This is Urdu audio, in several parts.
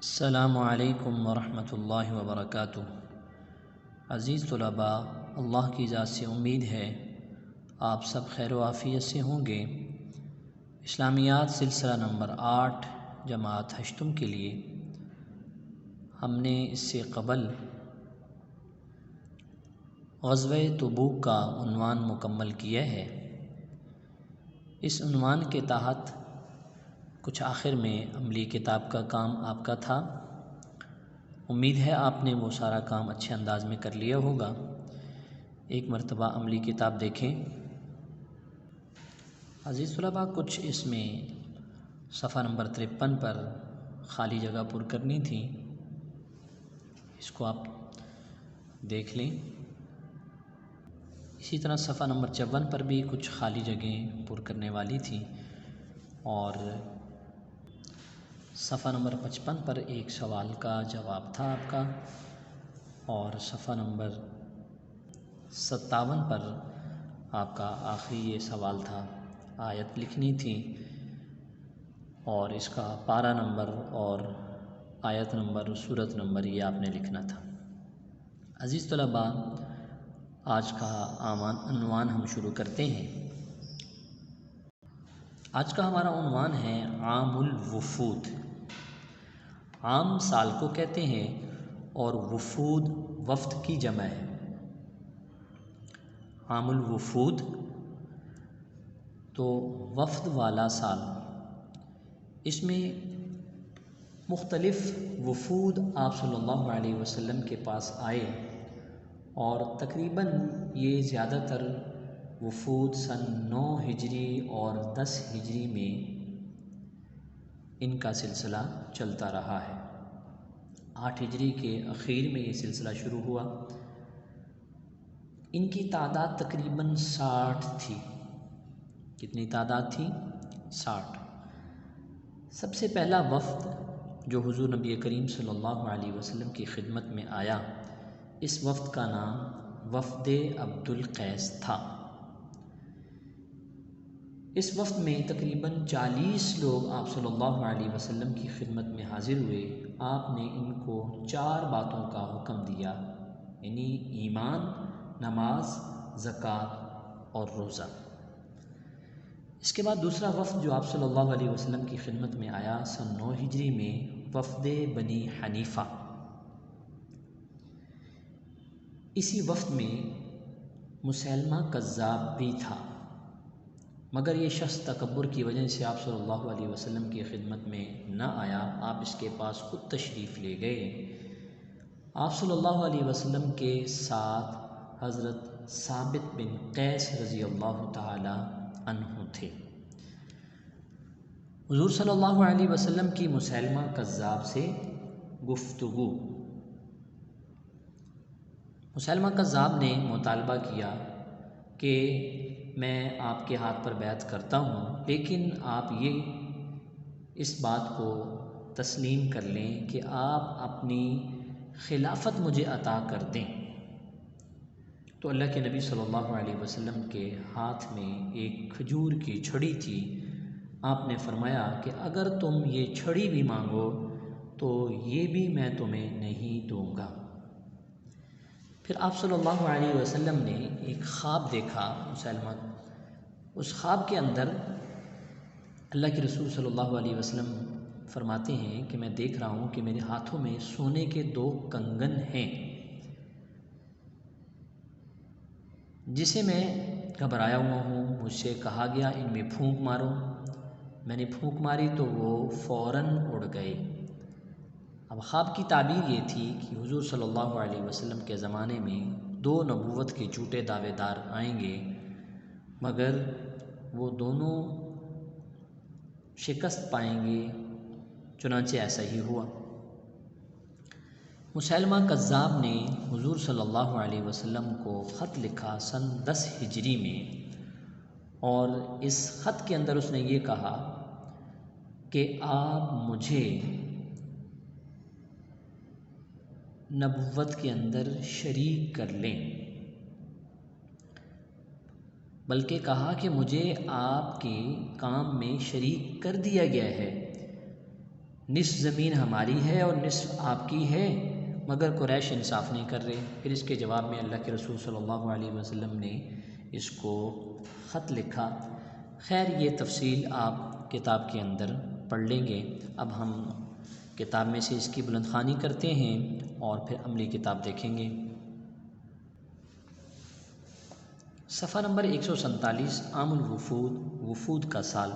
السلام علیکم ورحمۃ اللہ وبرکاتہ۔ عزیز طلباء، اللہ کی ذات سے امید ہے آپ سب خیر و عافیت سے ہوں گے۔ اسلامیات سلسلہ نمبر 8 جماعت ہشتم کے لیے ہم نے اس سے قبل غزوہ تبوک کا عنوان مکمل کیا ہے۔ اس عنوان کے تحت کچھ آخر میں عملی کتاب کا کام آپ کا تھا۔ امید ہے آپ نے وہ سارا کام اچھے انداز میں کر لیا ہوگا۔ ایک مرتبہ عملی کتاب دیکھیں۔ عزیز طلباء، کچھ اس میں صفحہ نمبر 53 پر خالی جگہ پر کرنی تھی، اس کو آپ دیکھ لیں۔ اسی طرح صفحہ نمبر 54 پر بھی کچھ خالی جگہیں پر کرنے والی تھی، اور صفحہ نمبر 55 پر ایک سوال کا جواب تھا آپ کا، اور صفحہ نمبر 57 پر آپ کا آخری یہ سوال تھا، آیت لکھنی تھی، اور اس کا پارہ نمبر اور آیت نمبر سورت نمبر یہ آپ نے لکھنا تھا۔ عزیز طلباء، آج کا عنوان ہم شروع کرتے ہیں۔ آج کا ہمارا عنوان ہے عام الوفود۔ عام سال کو کہتے ہیں اور وفود وفد کی جمع ہے۔ عام الوفود تو وفد والا سال۔ اس میں مختلف وفود آپ صلی اللہ علیہ وسلم کے پاس آئے، اور تقریباً یہ زیادہ تر وفود سن 9 ہجری اور 10 ہجری میں ان کا سلسلہ چلتا رہا ہے۔ 8 ہجری کے اخیر میں یہ سلسلہ شروع ہوا۔ ان کی تعداد تقریباً 60 تھی۔ کتنی تعداد تھی؟ 60۔ سب سے پہلا وفد جو حضور نبی کریم صلی اللہ علیہ وسلم کی خدمت میں آیا، اس وفد کا نام وفد عبد القیس تھا۔ اس وفد میں تقریباً 40 لوگ آپ صلی اللہ علیہ وسلم کی خدمت میں حاضر ہوئے۔ آپ نے ان کو 4 باتوں کا حکم دیا، یعنی ایمان، نماز، زکوٰۃ اور روزہ۔ اس کے بعد دوسرا وفد جو آپ صلی اللہ علیہ وسلم کی خدمت میں آیا سن 9 ہجری میں، وفد بنی حنیفہ۔ اسی وفد میں مسیلمہ کذاب بھی تھا، مگر یہ شخص تکبر کی وجہ سے آپ صلی اللہ علیہ وسلم کی خدمت میں نہ آیا۔ آپ اس کے پاس خود تشریف لے گئے۔ آپ صلی اللہ علیہ وسلم کے ساتھ حضرت ثابت بن قیس رضی اللہ تعالی عنہ تھے۔ حضور صلی اللہ علیہ وسلم کی مسیلمہ کذاب سے گفتگو۔ مسیلمہ کذاب نے مطالبہ کیا کہ میں آپ کے ہاتھ پر بیعت کرتا ہوں، لیکن آپ یہ اس بات کو تسلیم کر لیں کہ آپ اپنی خلافت مجھے عطا کر دیں۔ تو اللہ کے نبی صلی اللہ علیہ وسلم کے ہاتھ میں ایک کھجور کی چھڑی تھی۔ آپ نے فرمایا کہ اگر تم یہ چھڑی بھی مانگو تو یہ بھی میں تمہیں نہیں دوں گا۔ پھر آپ صلی اللہ علیہ وسلم نے ایک خواب دیکھا مسیلمہ۔ اس خواب کے اندر اللہ کے رسول صلی اللہ علیہ وسلم فرماتے ہیں کہ میں دیکھ رہا ہوں کہ میرے ہاتھوں میں سونے کے 2 کنگن ہیں، جسے میں گھبرایا ہوا ہوں۔ مجھ سے کہا گیا ان میں پھونک مارو۔ میں نے پھونک ماری تو وہ فوراً اڑ گئے۔ اب خواب کی تعبیر یہ تھی کہ حضور صلی اللہ علیہ وسلم کے زمانے میں 2 نبوت کے جھوٹے دعوے دار آئیں گے، مگر وہ دونوں شکست پائیں گے۔ چنانچہ ایسا ہی ہوا۔ مسیلمہ کذاب نے حضور صلی اللہ علیہ وسلم کو خط لکھا سن 10 ہجری میں، اور اس خط کے اندر اس نے یہ کہا کہ آپ مجھے نبوت کے اندر شریک کر لیں، بلکہ کہا کہ مجھے آپ کے کام میں شریک کر دیا گیا ہے، نصف زمین ہماری ہے اور نصف آپ کی ہے، مگر قریش انصاف نہیں کر رہے۔ پھر اس کے جواب میں اللہ کے رسول صلی اللہ علیہ وسلم نے اس کو خط لکھا۔ خیر یہ تفصیل آپ کتاب کے اندر پڑھ لیں گے۔ اب ہم کتاب میں سے اس کی بلند خوانی کرتے ہیں اور پھر عملی کتاب دیکھیں گے۔ صفحہ نمبر 147، عام الوفود، وفود کا سال۔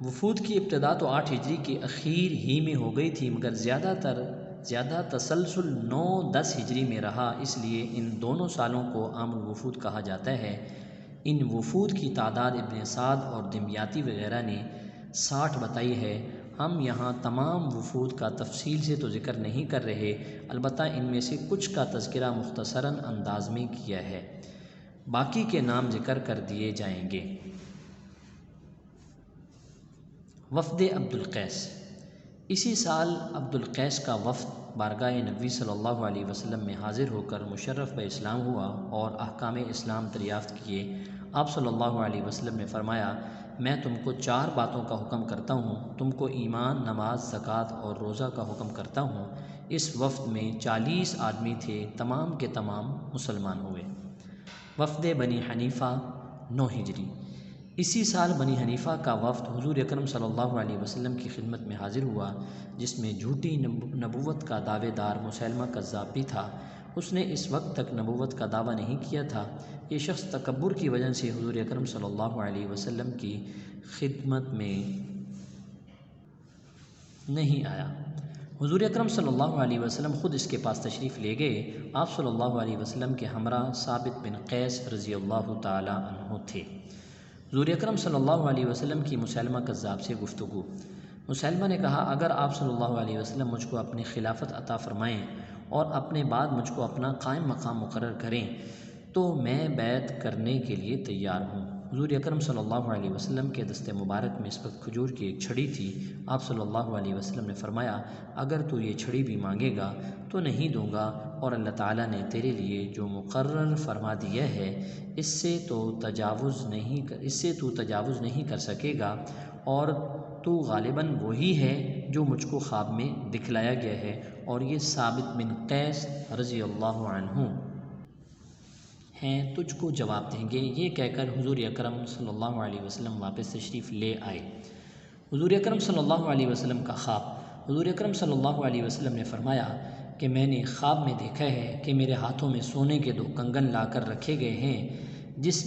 وفود کی ابتدا تو 8 ہجری کے اخیر ہی میں ہو گئی تھی، مگر زیادہ تسلسل 9-10 ہجری میں رہا، اس لیے ان دونوں سالوں کو عام الوفود کہا جاتا ہے۔ ان وفود کی تعداد ابن سعد اور دمیاطی وغیرہ نے 60 بتائی ہے۔ ہم یہاں تمام وفود کا تفصیل سے تو ذکر نہیں کر رہے، البتہ ان میں سے کچھ کا تذکرہ مختصراً انداز میں کیا ہے، باقی کے نام ذکر کر دیے جائیں گے۔ وفد عبدالقیس۔ اسی سال عبدالقیس کا وفد بارگاہ نبی صلی اللہ علیہ وسلم میں حاضر ہو کر مشرف اسلام ہوا اور احکام اسلام دریافت کیے۔ آپ صلی اللہ علیہ وسلم نے فرمایا، میں تم کو 4 باتوں کا حکم کرتا ہوں، تم کو ایمان، نماز، زکوٰۃ اور روزہ کا حکم کرتا ہوں۔ اس وفد میں 40 آدمی تھے، تمام کے تمام مسلمان ہوئے۔ وفد بنی حنیفہ، 9 ہجری۔ اسی سال بنی حنیفہ کا وفد حضور اکرم صلی اللہ علیہ وسلم کی خدمت میں حاضر ہوا، جس میں جھوٹی نبوت کا دعوے دار مسیلمہ کذاب بھی تھا۔ اس نے اس وقت تک نبوت کا دعویٰ نہیں کیا تھا۔ یہ شخص تکبر کی وجہ سے حضور اکرم صلی اللہ علیہ وسلم کی خدمت میں نہیں آیا۔ حضور اکرم صلی اللہ علیہ وسلم خود اس کے پاس تشریف لے گئے۔ آپ صلی اللہ علیہ وسلم کے ہمراہ ثابت بن قیس رضی اللہ تعالی عنہ تھے۔ حضور اکرم صلی اللہ علیہ وسلم کی مسیلمہ کذاب سے گفتگو۔ مسیلمہ نے کہا، اگر آپ صلی اللہ علیہ وسلم مجھ کو اپنی خلافت عطا فرمائیں اور اپنے بعد مجھ کو اپنا قائم مقام مقرر کریں تو میں بیعت کرنے کے لیے تیار ہوں۔ حضور اکرم صلی اللہ علیہ وسلم کے دست مبارک میں اس وقت کھجور کی ایک چھڑی تھی۔ آپ صلی اللہ علیہ وسلم نے فرمایا، اگر تو یہ چھڑی بھی مانگے گا تو نہیں دوں گا، اور اللہ تعالیٰ نے تیرے لیے جو مقرر فرما دیا ہے اس سے تو تجاوز نہیں کر سکے گا، اور تو غالباً وہی ہے جو مجھ کو خواب میں دکھلایا گیا ہے، اور یہ ثابت بن قیس رضی اللہ عنہ ہیں، تجھ کو جواب دیں گے۔ یہ کہہ کر حضور اکرم صلی اللہ علیہ وسلم واپس تشریف لے آئے۔ حضور اکرم صلی اللہ علیہ وسلم کا خواب۔ حضور اکرم صلی اللہ علیہ وسلم نے فرمایا کہ میں نے خواب میں دیکھا ہے کہ میرے ہاتھوں میں سونے کے 2 کنگن لا کر رکھے گئے ہیں، جس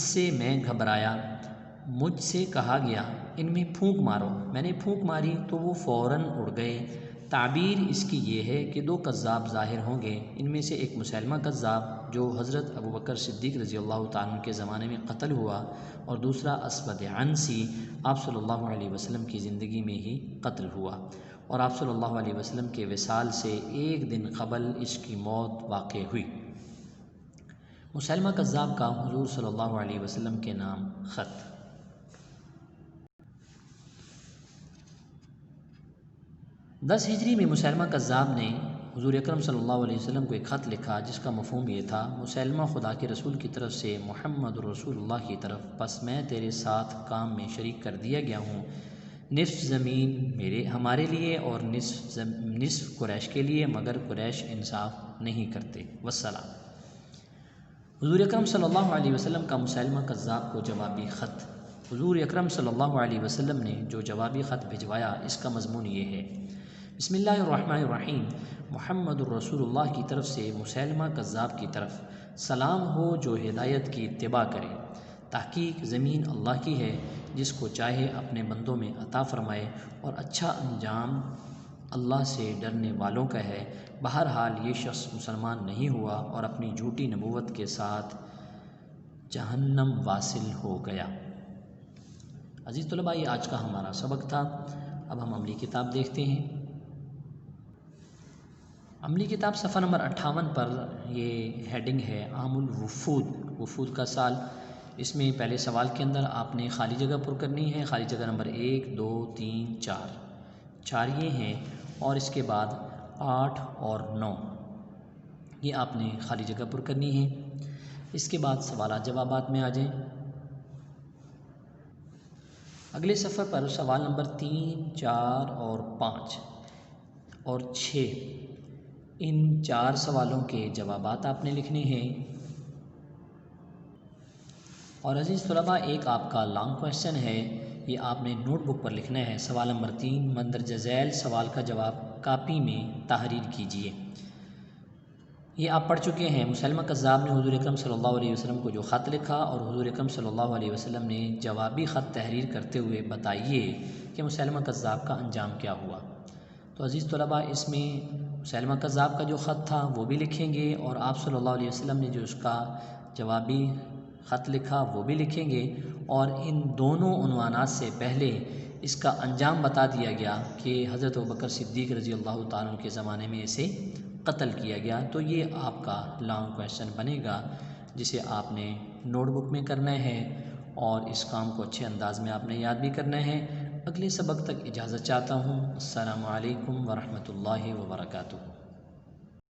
سے میں گھبرایا۔ مجھ سے کہا گیا ان میں پھونک مارو، میں نے پھونک ماری تو وہ فوراً اڑ گئے۔ تعبیر اس کی یہ ہے کہ 2 کذاب ظاہر ہوں گے، ان میں سے ایک مسیلمہ کذاب جو حضرت ابوبکر صدیق رضی اللہ تعالیٰ عنہ کے زمانے میں قتل ہوا، اور دوسرا اسود عنسی آپ صلی اللہ علیہ وسلم کی زندگی میں ہی قتل ہوا، اور آپ صلی اللہ علیہ وسلم کے وصال سے 1 دن قبل اس کی موت واقع ہوئی۔ مسیلمہ کذاب کا حضور صلی اللہ علیہ وسلم کے نام خط۔ 10 ہجری میں مسیلمہ کذاب نے حضور اکرم صلی اللہ علیہ وسلم کو ایک خط لکھا، جس کا مفہوم یہ تھا، مسیلمہ خدا کے رسول کی طرف سے محمد رسول اللہ کی طرف، بس میں تیرے ساتھ کام میں شریک کر دیا گیا ہوں، نصف زمین ہمارے لیے اور نصف قریش کے لیے، مگر قریش انصاف نہیں کرتے، والسلام۔ حضور اکرم صلی اللہ علیہ وسلم کا مسیلمہ کذاب کو جوابی خط۔ حضور اکرم صلی اللہ علیہ وسلم نے جو جوابی خط بھجوایا، اس کا مضمون یہ ہے: بسم اللہ الرحمن الرحیم، محمد الرسول اللہ کی طرف سے مسیلمہ کذاب کی طرف، سلام ہو جو ہدایت کی اتباع کرے۔ تحقیق زمین اللہ کی ہے، جس کو چاہے اپنے بندوں میں عطا فرمائے، اور اچھا انجام اللہ سے ڈرنے والوں کا ہے۔ بہرحال یہ شخص مسلمان نہیں ہوا اور اپنی جھوٹی نبوت کے ساتھ جہنم واصل ہو گیا۔ عزیز طلباء، یہ آج کا ہمارا سبق تھا۔ اب ہم عملی کتاب دیکھتے ہیں۔ عملی کتاب صفحہ نمبر 58 پر یہ ہیڈنگ ہے عام الوفود، وفود کا سال۔ اس میں پہلے سوال کے اندر آپ نے خالی جگہ پر کرنی ہے۔ خالی جگہ نمبر 1 2 3 4 یہ ہیں، اور اس کے بعد 8 اور 9 یہ آپ نے خالی جگہ پر کرنی ہے۔ اس کے بعد سوالات جوابات میں آ جائیں۔ اگلے صفحے پر سوال نمبر 3، 4 اور 5 اور 6، ان 4 سوالوں کے جوابات آپ نے لکھنے ہیں۔ اور عزیز طلباء، ایک آپ کا لانگ کویشچن ہے، یہ آپ نے نوٹ بک پر لکھنا ہے۔ سوال نمبر 3، مندرجہ ذیل سوال کا جواب کاپی میں تحریر کیجیے۔ یہ آپ پڑھ چکے ہیں۔ مسیلمہ کذاب نے حضور اکرم صلی اللہ علیہ وسلم کو جو خط لکھا اور حضور اکرم صلی اللہ علیہ وسلم نے جوابی خط تحریر کرتے ہوئے بتائیے کہ مسیلمہ کذاب کا انجام کیا ہوا۔ تو عزیز طلباء، اس میں مسیلمہ کذاب کا جو خط تھا وہ بھی لکھیں گے، اور آپ صلی اللہ علیہ وسلم نے جو اس کا جوابی خط لکھا وہ بھی لکھیں گے، اور ان دونوں عنوانات سے پہلے اس کا انجام بتا دیا گیا کہ حضرت ابوبکر صدیق رضی اللہ تعالیٰ عنہ کے زمانے میں اسے قتل کیا گیا۔ تو یہ آپ کا لانگ کویشچن بنے گا، جسے آپ نے نوٹ بک میں کرنا ہے، اور اس کام کو اچھے انداز میں آپ نے یاد بھی کرنا ہے۔ اگلے سبق تک اجازت چاہتا ہوں۔ السلام علیکم ورحمۃ اللہ وبرکاتہ۔